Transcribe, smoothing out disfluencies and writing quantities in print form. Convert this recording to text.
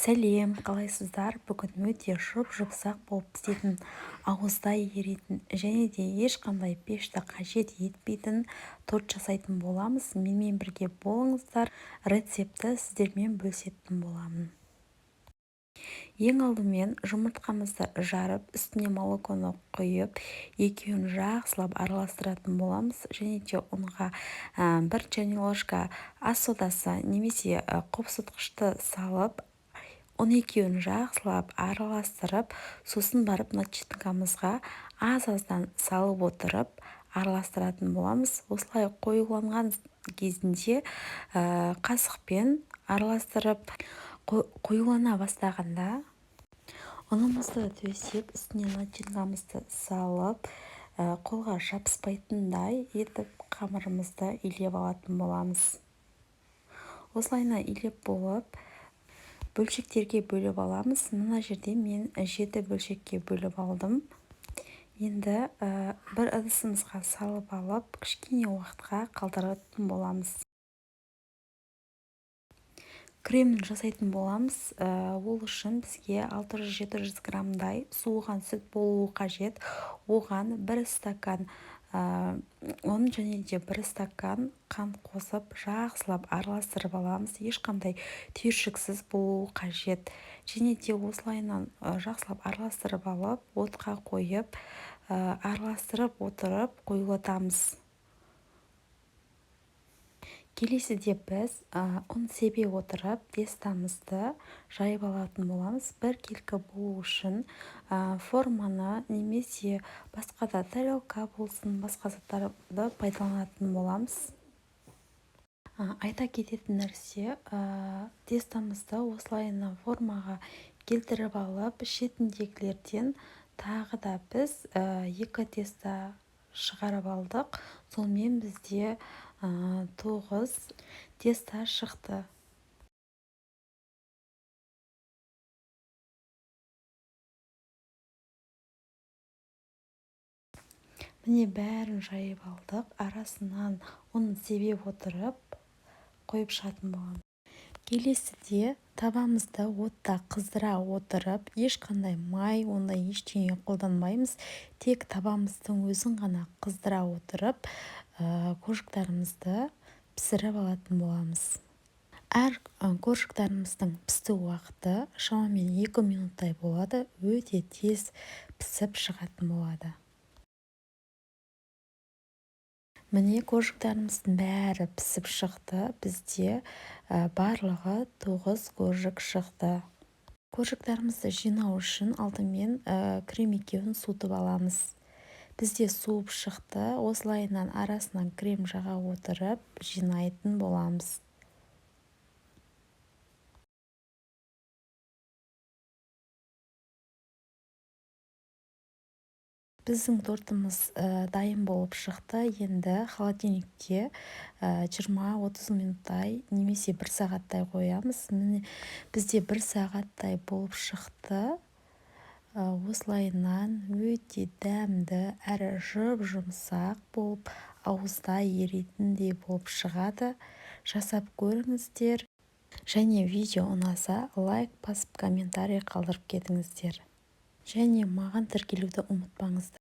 Сәлем, қалайсыздар? Бүгін өте жұп-жұмсақ болып істейтін, ауызда еритін және де ешқандай пешті қажет етпейтін торт жасайтын боламыз. Менімен бірге болыңыздар, рецепті сіздермен бөлісетін боламын. Ең алдымен жұмыртқамызды жарып, үстіне молоконы құйып, екеуін жақсылап араластыратын боламыз. Және де ұнға 1 чайный ложка ас содасы немесе қопсытқышты салып, он екеуін жақсылап араластырып, сосын барып начинкамызға аз-аздан салып отырып араластыратын боламыз. Осылай қоюланған кезінде қасықпен араластырып, қоюлана бастағанда ұнымызды төсеп, үстіне начинкамызды салып, қолға жабыспайтындай етіп қамырымызды илеп алатын боламыз. Осылайна илеп болып, бөлшектерге бөліп аламыз. Мына жерде мен 7 бөлшекке бөліп алдым. Енді бір ыдысымызға салып алып, кішкене уақытқа қалдыратын боламыз. Кремін жасайтын боламыз. Ол үшін бізге 600-700 граммдай суыған сүт болуы қажет. Оған 1 стакан ұн және де 1 стакан қант қосып, жақсылап араластырып аламыз. Ешқандай түйіршіксіз болуы қажет. Және де осылайынан жақсылап араластырып алып, отқа қойып, араластырып отырып қоюлатамыз. Келесіде біз ұн себе отырып, тестамызды жайып алатын боламыз. Бір келкі болу үшін форманы немесе басқа да тарелка болсын, басқа заттарды пайдаланатын боламыз. Айта кететін нәрсе, тестамызды осылайына формаға келтіріп алып, шетіндегілерден тағы да біз 2 теста шығарып алдық. Сонымен бізде 9 теста шықты. Міне бәрін жайып алдық. Арасынан ұнын себеп отырып, қойып шығатын боламыз. Келесіде табамызды отта қыздыра отырып, ешқандай май, ондай ештеңе қолданбаймыз. Тек табамыздың өзін ғана қыздыра отырып, коржықтарымызды пісіріп алатын боламыз. Әр коржықтарымыздың пісу уақыты шамамен 2 минуттай болады. Өте тез пісіп шығатын болады. Міне коржықтарымыздың бәрі пісіп шықты. Бізде барлығы 9 коржық шықты. Коржықтарымызды жинау үшін алдымен крем екеуін суытып аламыз. Бізде суып шықты. Осылайынан арасынан крем жаға отырып жинайтын боламыз. Біздің тортымыз дайын болып шықты. Енді холодильникте 20-30 минуттай немесе 1 сағаттай қоямыз. Міне бізде 1 сағаттай болып шықты. Осылайынан өте дәмді әрі жұп-жұмсақ болып, ауызда еритіндей болып шығады. Жасап көріңіздер. Және видео ұнаса, лайк басып, комментарий қалдырып кетіңіздер. Және маған тіркелуді ұмытпаңыздар.